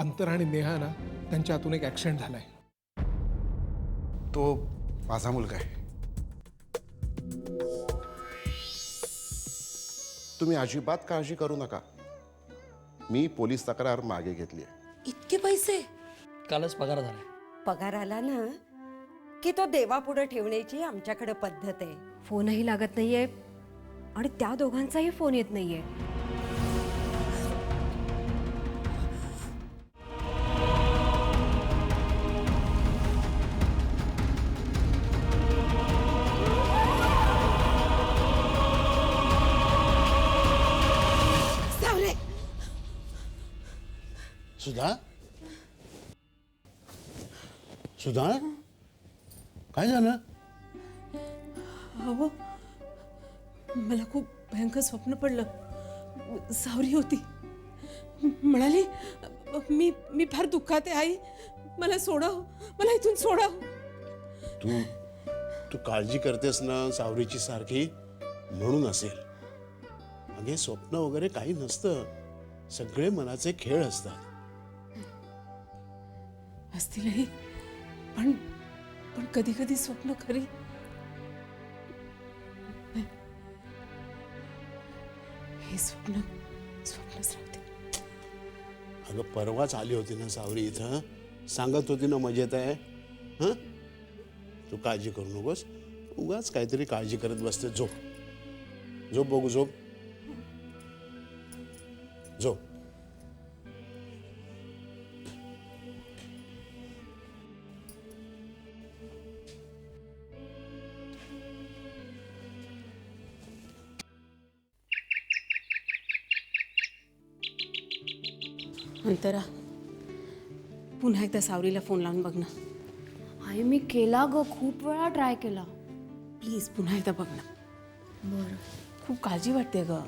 अंतर आणि नेहा ना त्यांच्या हातून एक ऍक्सिडेंट झालाय. तो माझा मुलगा आहे. तुम्ही अजिबात काळजी करू नका. मी पोलीस तक्रार मागे घेतली आहे. इतके पैसे? कालच पगार झाला. पगार आला ना की तो देवापुढे ठेवण्याची आमच्याकडे पद्धत आहे. फोनही लागत नाहीये आणि त्या दोघांचाही फोन येत नाहीये. सावरे, सुधा सुधा काय झालं? अहो मला खूप भयंकर स्वप्न पडलं. सावरी होती, म्हणाली मी मी फार दुःखात आहे आई, मला सोडाव, मला इथून सोडाव. तू तू काळजी करतेस ना सावरीची सारखी, म्हणून असेल. अगे स्वप्न वगैरे काही नसतं, सगळे मनाचे खेळ असतात. असतीलही, पण पण कधी कधी स्वप्न खरी. नाही, हे स्वप्न स्वप्नच राहते. अगं परवाच आली होती ना सावरी इथं, सांगत होती ना मजेत आहे. हं, तू काळजी करू नकोस. उगाच काहीतरी काळजी करत बसते. झोप झोप बघू, झोप झोप. अंतरा, पुन्हा एकदा सावरीला फोन लावून बघ ना आई मी केला ग, खूप वेळा ट्राय केला. प्लीज, पुन्हा एकदा बघ ना. बरं. खूप काळजी वाटते ग.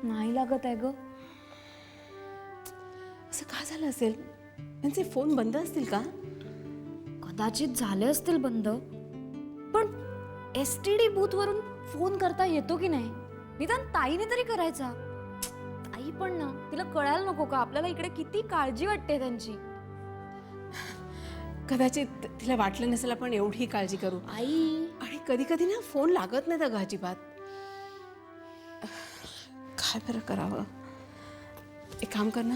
नाही लागत आहे ग. असं का झालं असेल? त्यांचे फोन बंद असतील का? कदाचित झाले असतील बंद, पण STD बूथ वरून फोन करता येतो की नाही? निदान ताईने तरी करायचा. ताई पण ना, तिला कळायला नको का आपल्याला इकडे किती काळजी वाटते त्यांची. कदाचित तिला वाटलं नसेल आपण एवढी काळजी करू. आई आणि कधी कधी ना फोन लागत नाही अगं अजिबात. काय बरं करावं? एक काम कर ना,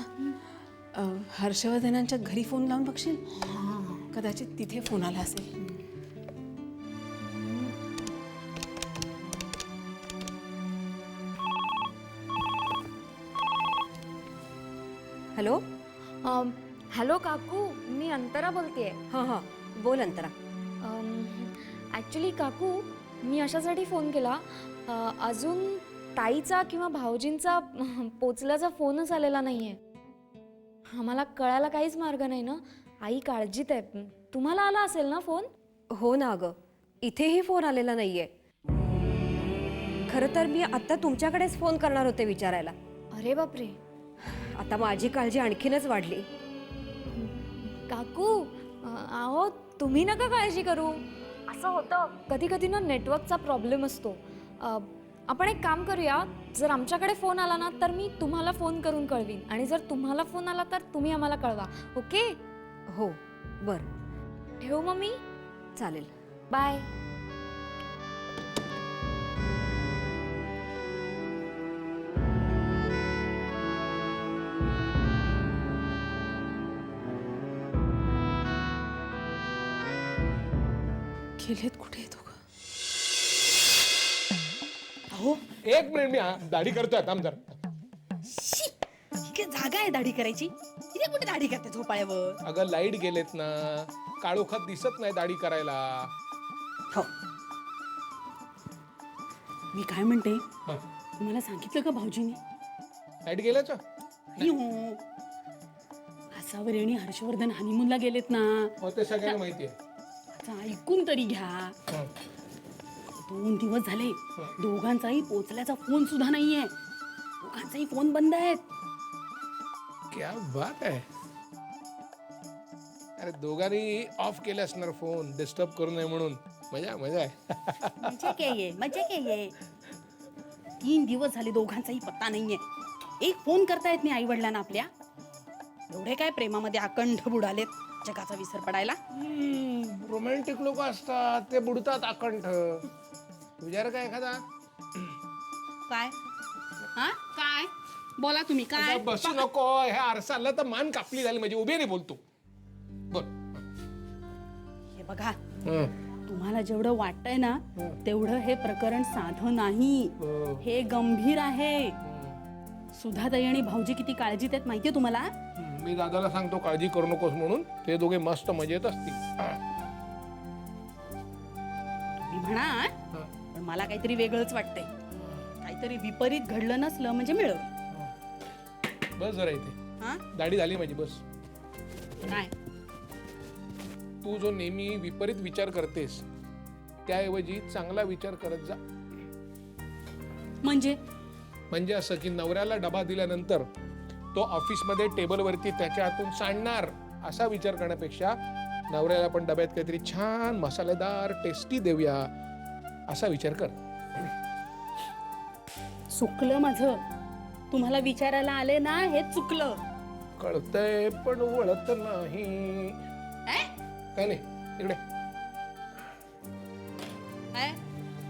हर्षवर्धनांच्या घरी फोन लावून बघशील. कदाचित तिथे फोन आला असेल. हॅलो. हॅलो काकू, मी अंतरा बोलतेय. हां हां, बोल अंतरा. ॲक्च्युली काकू, मी अशासाठी फोन केला, अजून ताईचा किंवा भाऊजींचा पोचल्याचा फोनच आलेला नाही आहे. आम्हाला कळायला काहीच मार्ग नाही ना. आई काळजीत आहे. तुम्हाला आला असेल ना फोन? हो ना अगं, इथेही फोन आलेला नाहीये. खरं तर मी आता तुमच्याकडेच फोन करणार होते विचारायला. अरे बापरे. आता माझी काळजी आणखीनच वाढली. काकू, अहो तुम्ही नका काळजी करू. असं होतं कधी कधी ना, नेटवर्कचा प्रॉब्लेम असतो. आपण एक काम करूया, जर आमच्याकडे फोन आला ना तर मी तुम्हाला फोन करून कळवीन, आणि जर तुम्हाला फोन आला तर तुम्ही आम्हाला कळवा. ओके? हो बरं, ठेवू मग मी? चालेल. बाय. गेलेत कुठे येतो ग? अहो एक मिनिट, मी दाढी करतोय आता. आमदार इकडे जागा आहे दाढी करायची, इथे कुठे दाढी करते झोपाळ्यावर? अगं लाईट गेलेत ना, काळोखात दिसत नाही दाढी करायला. हो, मी काय म्हणते, हं. तुम्हाला सांगितलं का भाऊजीने? लाईट गेल्याच? असावर आणि हर्षवर्धन हनीमूनला गेलेत ना. हो, ते सगळ्यांना माहिती आहे. आता ऐकून तरी घ्या. 2 दिवस झाले, दोघांचाही पोचल्याचा फोन सुद्धा नाहीये. दोघांचाही फोन बंद आहेत. क्या बात आहे. अरे दोघांनी ऑफ केले असणार फोन, डिस्टर्ब करू नये म्हणून. मजा मजा आहे. मजा काय आहे, मजा काय आहे. 3 दिवस झाले दोघांचाही पत्ता नाहीये. एक फोन करता येत नाही आई वडिलांना आपल्या. एवढे काय प्रेमामध्ये अखंड बुडालेत जगाचा विसर पडायला. रोमॅन्टिक लोक असतात, ते बुडतात अकंठ. विचार काय एखादा. काय हा काय बोला तुम्ही काय. आता बसू नको. हे आरसा आला तर मान कापली झाली म्हणजे. उभे नाही बोलतो. बोल. हे बघा, तुम्हाला जेवढं वाटतंय ना तेवढं हे प्रकरण साधं नाही. हे गंभीर आहे. सुधाताई आणि भाऊजी किती काळजीत आहेत माहितीये तुम्हाला. मी दादाला सांगतो काळजी करू नकोस म्हणून. ते दोघे मस्त मजेत असतील. मी म्हणा, पण मला काहीतरी वेगळंच वाटतंय. काहीतरी विपरीत घडलं नसलं म्हणजे मिळव. बस जरा इथे. हा दाढी झाली माझी. बस. काय तू जो नेहमी विपरीत विचार करतेस त्याऐवजी चांगला विचार करत जा. म्हणजे असं की नवऱ्याला डबा दिल्यानंतर तो ऑफिसमध्ये टेबलवरती त्याच्या हातून सांडणार असा विचार करण्यापेक्षा नवऱ्याला पण डब्यात काहीतरी छान मसालेदार टेस्टी देऊया असा विचार कर. चुकलं माझं. तुम्हाला विचारायला आले ना, हे चुकलं. कळतंय पण वळत नाही. काय नाही इकडे.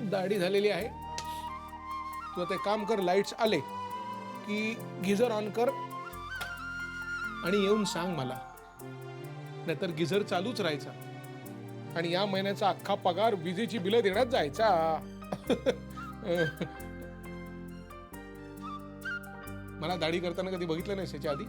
दाढी झालेली आहे. तू आता काम कर. लाईट्स आले की गिझर ऑन कर आणि येऊन सांग मला. नाहीतर गिझर चालूच राहायचा आणि या महिन्याचा अख्खा पगार विजेची बिलं देण्यात जायचा. मला दाढी करताना कधी बघितलं नाही याच्या आधी.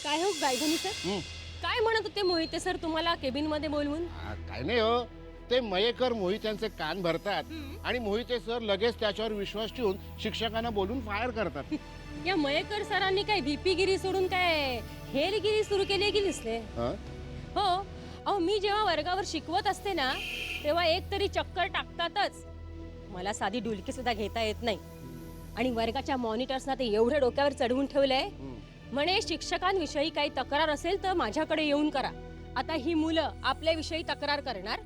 काय हो गायधनी सर, काय म्हणत होते मोहिते सर तुम्हाला केबिन मध्ये बोलवून? काय नाही हो, ते मयेकर मोहित्यांचे कान भरतात आणि मोहिते सर लगेच त्याच्यावर विश्वास ठेवून शिक्षकांना बोलून फायर करतात. या मयेकर सरांनी काय VP गिरी सोडून काय हेरगिरी सुरू केली की दिसले? हो अहो, मी जेव्हा वर्गावर शिकवत असते ना तेव्हा एक तरी चक्कर टाकतातच. मला साधी डुलकी सुद्धा घेता येत नाही आणि वर्गाच्या मॉनिटर्सना ते एवढे डोक्यावर चढवून ठेवलंय. म्हणे शिक्षकांविषयी काही तक्रार असेल तर माझ्याकडे येऊन करा. आता ही मुलं आपल्याविषयी तक्रार करणार.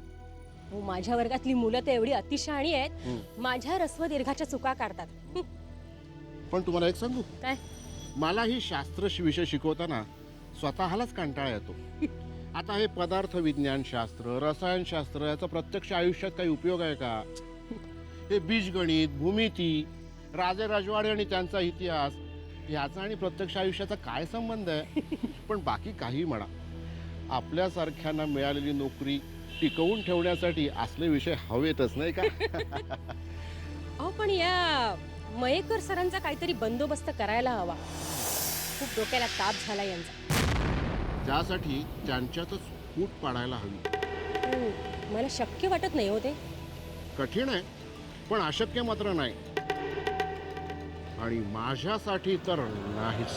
हो, माझ्या वर्गातली मुलं तर एवढी अतिशहाणी आहेत, माझ्या रस्व दीर्घाच्या चुका काढतात. पण तुम्हाला एक सांगू, काय? मला ही शास्त्र विषय शिकवताना स्वतःलाच कंटाळा येतो. आता हे पदार्थ विज्ञान शास्त्र, रसायनशास्त्र याचा प्रत्यक्ष आयुष्यात काही उपयोग आहे का? हे बीजगणित, भूमिती, राजे राजवाडे आणि त्यांचा इतिहास याचा आणि प्रत्यक्ष आयुष्याचा काय संबंध आहे? पण बाकी काही म्हणा, आपल्यासारख्यांना मिळालेली नोकरी टिकवून ठेवण्यासाठी असले विषय हवेतच नाही का? अहो पण या मयेकर सरांचा काहीतरी बंदोबस्त करायला हवा. खूप डोक्याला ताप झाला यांचा. त्यासाठी त्यांच्यातच फूट पाडायला हवी. मला शक्य वाटत नाही हो ते. कठीण आहे पण अशक्य मात्र नाही. आणि माझ्यासाठी तर नाहीच.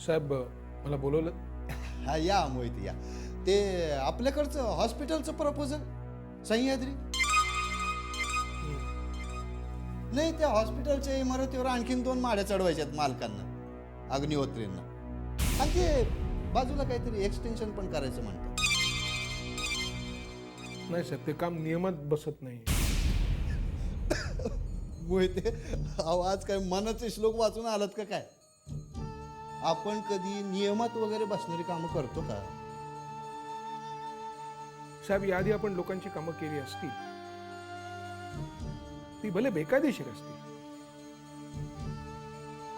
साहेब मला बोलवलं. हा या मोहिती या. ते आपल्याकडचं हॉस्पिटलचं प्रपोजल सह्याद्री नाही, त्या हॉस्पिटलच्या इमारतीवर आणखीन 2 माळ्या चढवायच्यात मालकांना, अग्निहोत्रींना. आणि ते बाजूला काहीतरी एक्सटेन्शन पण करायचं म्हणतात. नाही साहेब, ते काम नियमात बसत नाही. मोहिते आवाज काय मनाचे श्लोक वाचून आलात का काय? आपण कधी नियमात वगैरे बसणारी कामं करतो का? साहेब, याआधी आपण लोकांची कामं केली असतील, ती भले बेकायदेशीर असतील,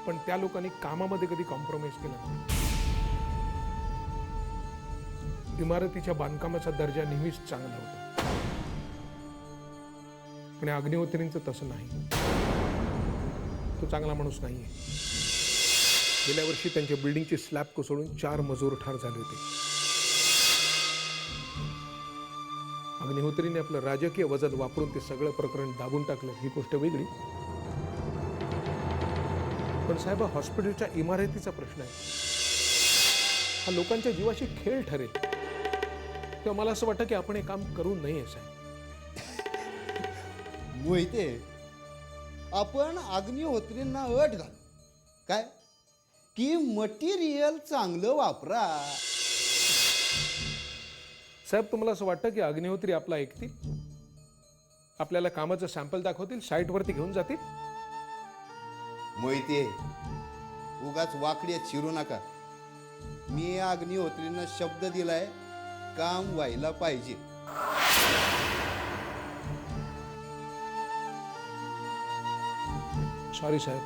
पण त्या लोकांनी कामामध्ये कधी कॉम्प्रोमाइज केला नाही. इमारतीच्या बांधकामाचा दर्जा नेहमीच चांगला होता. पण अग्निहोत्रींचं तसं नाही. तो चांगला माणूस नाहीये. गेल्या वर्षी त्यांच्या बिल्डिंगची स्लॅब कोसळून 4 मजूर ठार झाले होते. अग्निहोत्रीने आपलं राजकीय वजन वापरून ते सगळं प्रकरण दाबून टाकलं ही गोष्ट वेगळी, पण साहेब, हा हॉस्पिटलच्या इमारतीचा प्रश्न आहे. हा लोकांच्या जीवाशी खेळ ठरेल. तेव्हा मला असं वाटतं की आपण हे काम करू नये साहेब. मोहिते, आपण अग्निहोत्रींना अट घाल काय की मटेरियल चांगलं वापरा. साहेब, तुम्हाला असं वाटतं की अग्निहोत्री आपला ऐकतील? आपल्याला कामाचं सॅम्पल दाखवतील, साईटवरती घेऊन जातील? मोहिते, उगाच वाकड्यात शिरू नका. मी अग्निहोत्रींना शब्द दिलाय, काम व्हायला पाहिजे. सॉरी साहेब,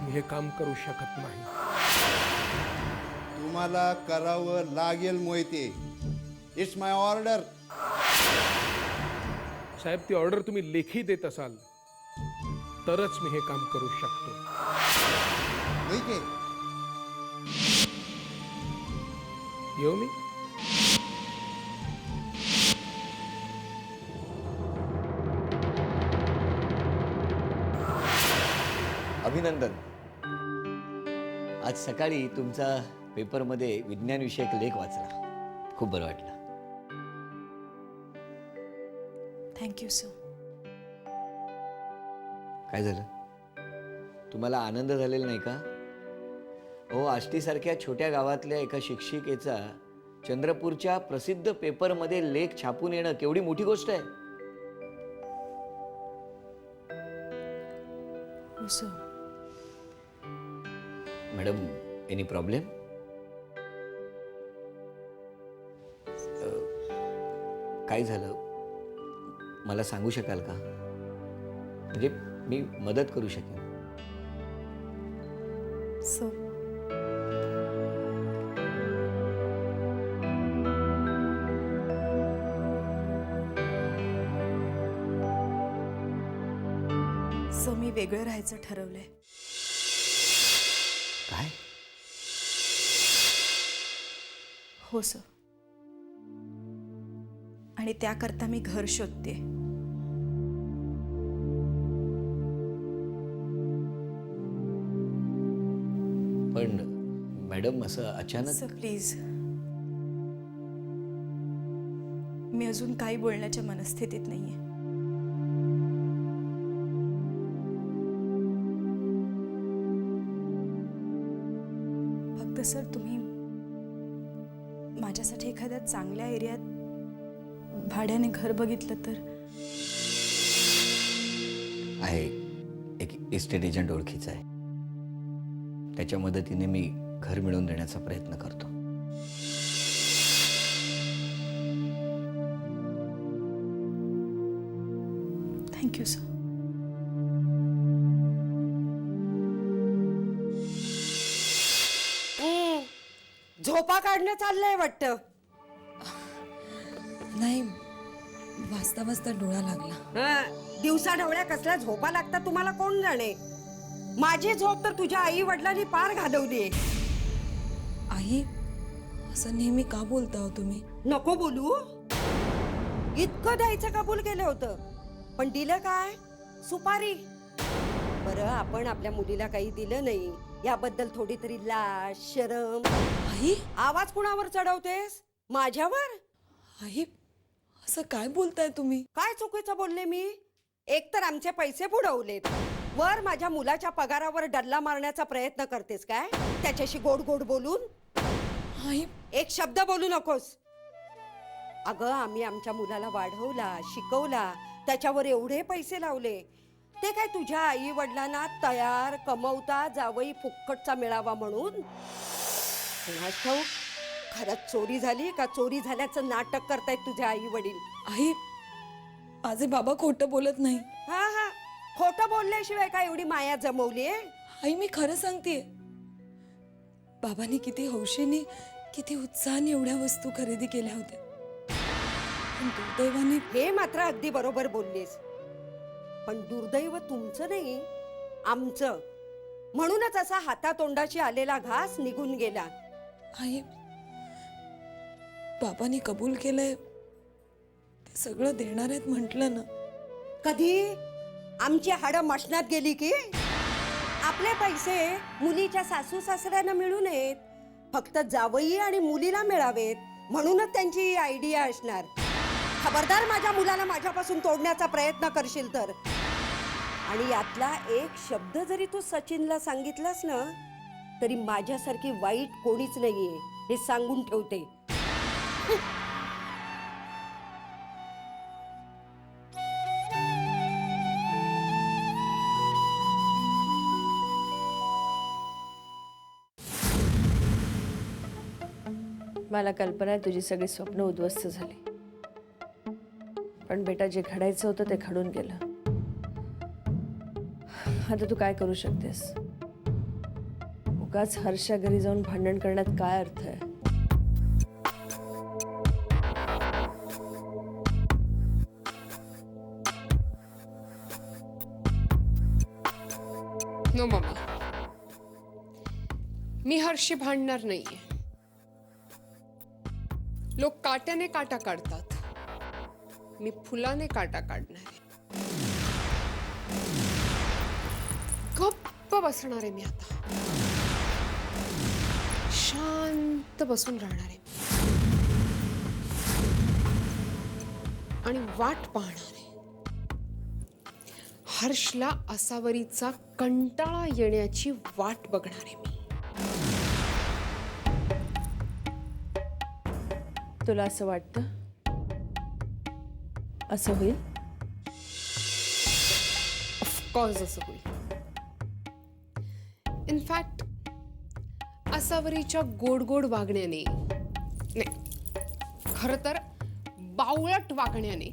मी हे काम करू शकत नाही. तुम्हाला करावं लागेल मोहिते. It's my order. साहेब, ती ऑर्डर तुम्ही लेखी देत असाल तरच मी हे काम करू शकतो. मोहिते, येऊ मी? अभिनंदन. आज सकाळी तुमचा पेपरमध्ये विज्ञानविषयक लेख वाचला. खूप बरं वाटलं. Thank you sir. काय झालं? तुम्हाला आनंद झालेला नाही का? हो, आष्टीसारख्या छोट्या गावातल्या एका शिक्षिकेचा चंद्रपूरच्या प्रसिद्ध पेपरमध्ये लेख छापून येणं केवढी मोठी गोष्ट आहे. हो सर. Madam, any problem? काय झालं मला सांगू शकाल का? म्हणजे मी मदत करू शकेन. सर, मी वेगळं राहायचं ठरवलंय. काय? हो सर. आणि त्याकरता मी घर शोधते. पण मॅडम, असं अचानक? सर प्लीज, मी अजून काही बोलण्याच्या मनस्थितीत नाहीये. फक्त सर, तुम्ही माझ्यासाठी एखाद्या चांगल्या एरियात भाड्याने घर बघितलं तर. आहे, एक इस्टेट एजंट ओळखीचा आहे. त्याच्या मदतीने मी घर मिळवून देण्याचा प्रयत्न करतो. Thank you sir. झोपा काढणं चाललंय वाटतं. नाही, वाचता वाचता डोळा लागला. दिवसा ढवळ्या कसल्या झोपा लागतात तुम्हाला कोण जाणे. माझी झोप तर तुझ्या आई वडिलांनी पार घालवली. आई, असं नेहमी का बोलता हो तुम्ही? नको बोलू. इतकं द्यायचं कबूल केलं होतं, पण दिलं काय? सुपारी. बरं, आपण आपल्या मुलीला काही दिलं नाही याबद्दल थोडी तरी लाज, शरम. आई, आवाज कुणावर चढवतेस? माझ्यावर? आई, असं काय बोलताय तुम्ही? काय चुकीचं बोलले मी? एकतर आमचे पैसे बुडवलेत, वर माझ्या मुलाच्या पगारावर डल्ला मारण्याचा प्रयत्न करतेस काय? त्याच्याशी गोड गोड बोलून. आई, एक शब्द बोलू नकोस. अगं, आम्ही आमच्या मुलाला वाढवला, शिकवला, त्याच्यावर एवढे पैसे लावले. ते काय तुझ्या आई वडिलांना तयार कमवता जावई फुक्कटचा मिळावा म्हणून? कोणास ठाऊक खरंच चोरी झाली का चोरी झाल्याचं नाटक करतायत तुझे आई वडील. आई, माझे बाबा खोटं बोलत नाही. हा हा, खोटं बोलल्याशिवाय काय एवढी माया जमवली आहे? आई, मी खरं सांगतेय. बाबांनी किती हौशीने, किती उत्साहाने एवढ्या वस्तू खरेदी केल्या होत्या. पण दुर्दैवाने. हे मात्र अगदी बरोबर बोललीस. पण दुर्दैव तुमचं नाही, आमचं. म्हणूनच असा हातातोंडाशी आलेला घास निघून गेला. आई, बाबांनी कबूल केलंय, ते सगळं देणार आहेत म्हटलं ना. कधी? आमची हाडं मशनात गेली की आपले पैसे मुलीच्या सासू सासऱ्यांना मिळू नयेत, फक्त जावई आणि मुलीला मिळावेत, म्हणूनच त्यांची ही आयडिया असणार. खबरदार माझ्या मुलाला माझ्यापासून तोडण्याचा प्रयत्न करशील तर. आणि यातला एक शब्द जरी तू सचिनला सांगितलास ना, तरी माझ्यासारखी वाईट कोणीच नाहीये हे सांगून ठेवते. मला कल्पना आहे तुझी सगळी स्वप्न उद्ध्वस्त झाली, पण बेटा जे घडायचं होतं ते घडून गेलं. आता तू काय करू शकतेस? उगाच हर्षा घरी जाऊन भांडण करण्यात काय अर्थ आहे? नो मम्मी, मी हर्षी भांडणार नाहीये. लोक काट्याने काटा काढतात, मी फुलाने काटा काढणार आहे. गप्प बसणार आहे मी आता, शांत बसून राहणार आहे आणि वाट पाहणार आहे. हर्षला असावरीचा कंटाळा येण्याची वाट बघणार आहे मी. तुला असं वाटतं असं होईल? ऑफकोर्स असं होईल. इनफॅक्ट असावरीच्या गोड गोड वागण्याने, नाही खरं तर बावळट वागण्याने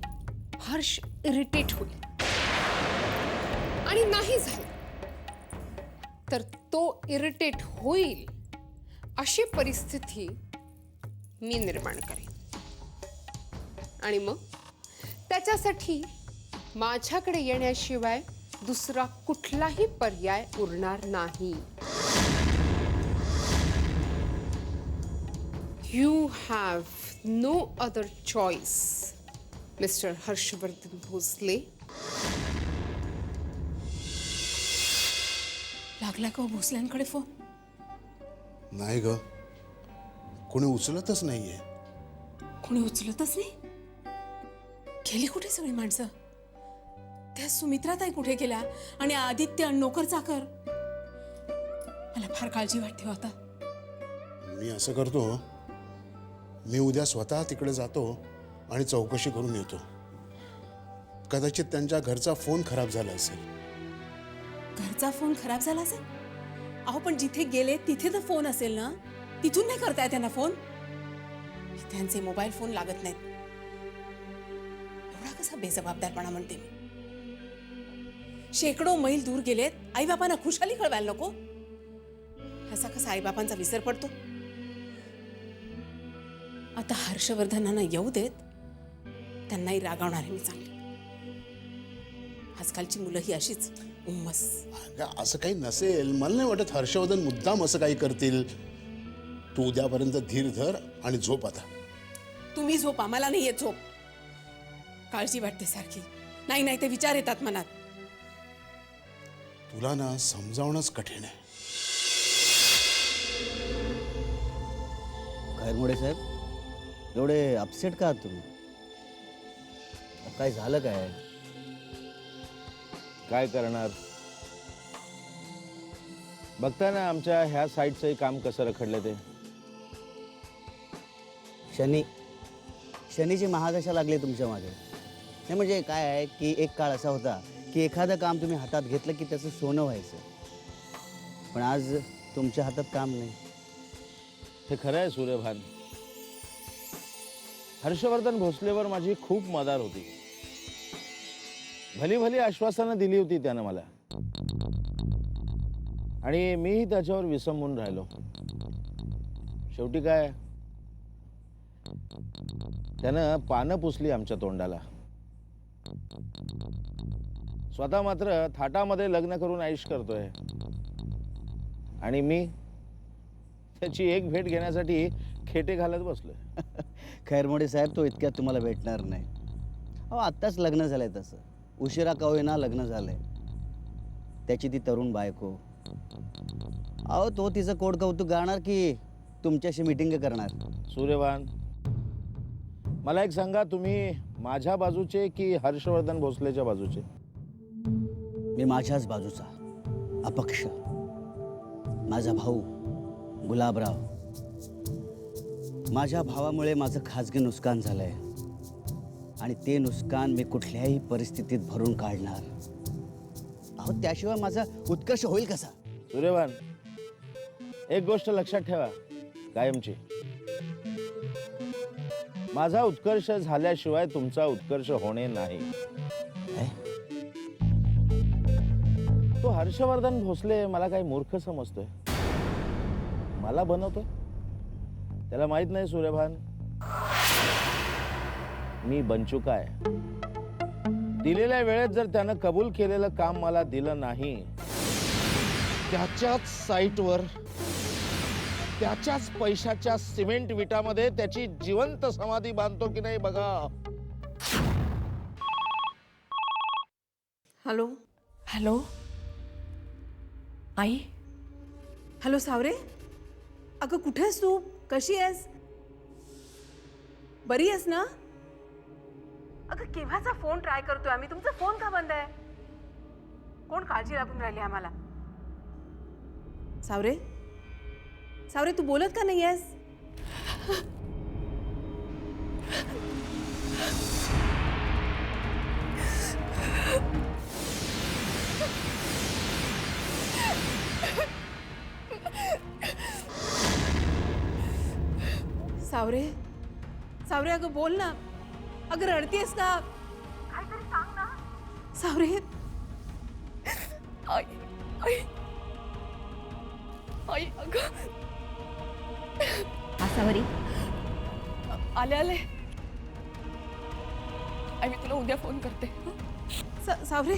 हर्ष इरिटेट होईल. आणि नाही झालं तर तो इरिटेट होईल अशी परिस्थिती मी निर्माण करेन. आणि मग त्याच्यासाठी माझ्याकडे येण्याशिवाय दुसरा कुठलाही पर्याय उरणार नाही. You have no other choice mister Harshvardhan Bhosale. लागला का हो भोसल्यांकडे फोन? नाही ग, कोणी उचलतच नाहीये. कोणी उचलतच नाही? गेली कुठे सगळी माणसं? त्या सुमित्राताई कुठे गेल्या? आणि आदित्य नोकर चाकर? मला फार काळजी वाटते आता. मी असं करतो, मी उद्या स्वतः तिकडे जातो आणि चौकशी करून येतो. कदाचित त्यांच्या घरचा फोन खराब झाला असेल. घरचा फोन खराब झाला असेल? अहो पण जिथे गेले तिथे तर फोन असेल ना, तिथून नाही करताय त्यांना फोन? त्यांचे मोबाईल फोन लागत नाहीत. एवढा कसा बेजबाबदारपणा म्हणते मी. शेकडो मैल दूर गेलेत, आई बापांना खुशाली कळवायला नको? असा कसा आई बापांचा विसर पडतो? आता हर्षवर्धनांना येऊ देत, त्यांनाही रागावणार आहे मी चांगली. आजकालची मुलं ही अशीच उम्मस. अगं, असं काही नसेल. मला नाही वाटत हर्षवर्धन मुद्दाम असं काही करतील. तू उद्यापर्यंत धीर धर आणि झोप आता. तुम्ही झोपा, मला नाही येत झोप. काळजी वाटते सारखी. नाही नाही ते विचार येतात मनात. तुला ना समजावणंच कठीण आहे. खैरमोडे साहेब, एवढे अपसेट का आहात तुम्ही? काय झालं काय? काय करणार, बघताय ना आमच्या ह्या साईडचंही काम कसं रखडलं ते. शनीची महादशा लागली तुमच्या मागे. नाही म्हणजे काय आहे की एक काळ असा होता की एखादं काम तुम्ही हातात घेतलं की त्याचं सोनं व्हायचं, पण आज तुमच्या हातात काम नाही. हे खरं आहे सूर्यभान. हर्षवर्धन भोसलेवर माझी खूप मदार होती. भली भली आश्वासनं दिली होती त्यानं मला, आणि मीही त्याच्यावर विसंबून राहिलो. शेवटी काय, त्यानं पानं पुसली आमच्या तोंडाला. स्वतः मात्र थाटामध्ये लग्न करून आयुष करतोय, आणि मी त्याची एक भेट घेण्यासाठी खेटे घालत बसलोय. खैरमोडे साहेब, तो इतक्यात तुम्हाला भेटणार नाही. अहो आत्ताच लग्न झालंय तसं. उशिरा का होईना लग्न झालंय. त्याची ती तरुण बायको. अहो तो तिचं कोड कौतुक गाणार की तुमच्याशी मीटिंग करणार. सूर्यवान, मला एक सांगा, तुम्ही माझ्या बाजूचे की हर्षवर्धन भोसलेच्या बाजूचे? मी माझ्याच बाजूचा, अपक्ष. माझा भाऊ गुलाबराव. माझ्या भावामुळे माझं खाजगी नुकसान झालंय आणि ते नुकसान मी कुठल्याही परिस्थितीत भरून काढणार. अहो त्याशिवाय माझा उत्कर्ष होईल कसा? सूर्यवान, एक गोष्ट लक्षात ठेवा कायमची, माझा उत्कर्ष झाल्याशिवाय तुमचा उत्कर्ष होणे नाही. तो हर्षवर्धन भोसले मला काही मूर्ख समजतोय, मला बनवतोय. त्याला माहित नाही सूर्यभान, मी बनचुका आहे. दिलेल्या वेळेत जर त्यानं कबूल केलेलं काम मला दिलं नाही, त्याच्याच साईटवर त्याच्याच पैशाच्या सिमेंट विटामध्ये त्याची जिवंत समाधी बांधतो की नाही बघा. हॅलो हॅलो आई. हॅलो सावरे, अगं कुठे आहेस तू? कशी आहेस? बरी आहेस ना? अगं केव्हाचा फोन ट्राय करतोय आम्ही, तुमचा फोन का बंद आहे? कोण काळजी लागून राहिली आम्हाला? सावरे सावरे, तू बोलत का नाही आहेस? सावरे सावरे, अगं बोल ना. अगं रडतीयस का? काहीतरी सांग ना सावरे. आई आई आई अगं आसावरी, आले आले. आई मी तुला उद्या फोन करते. सावरे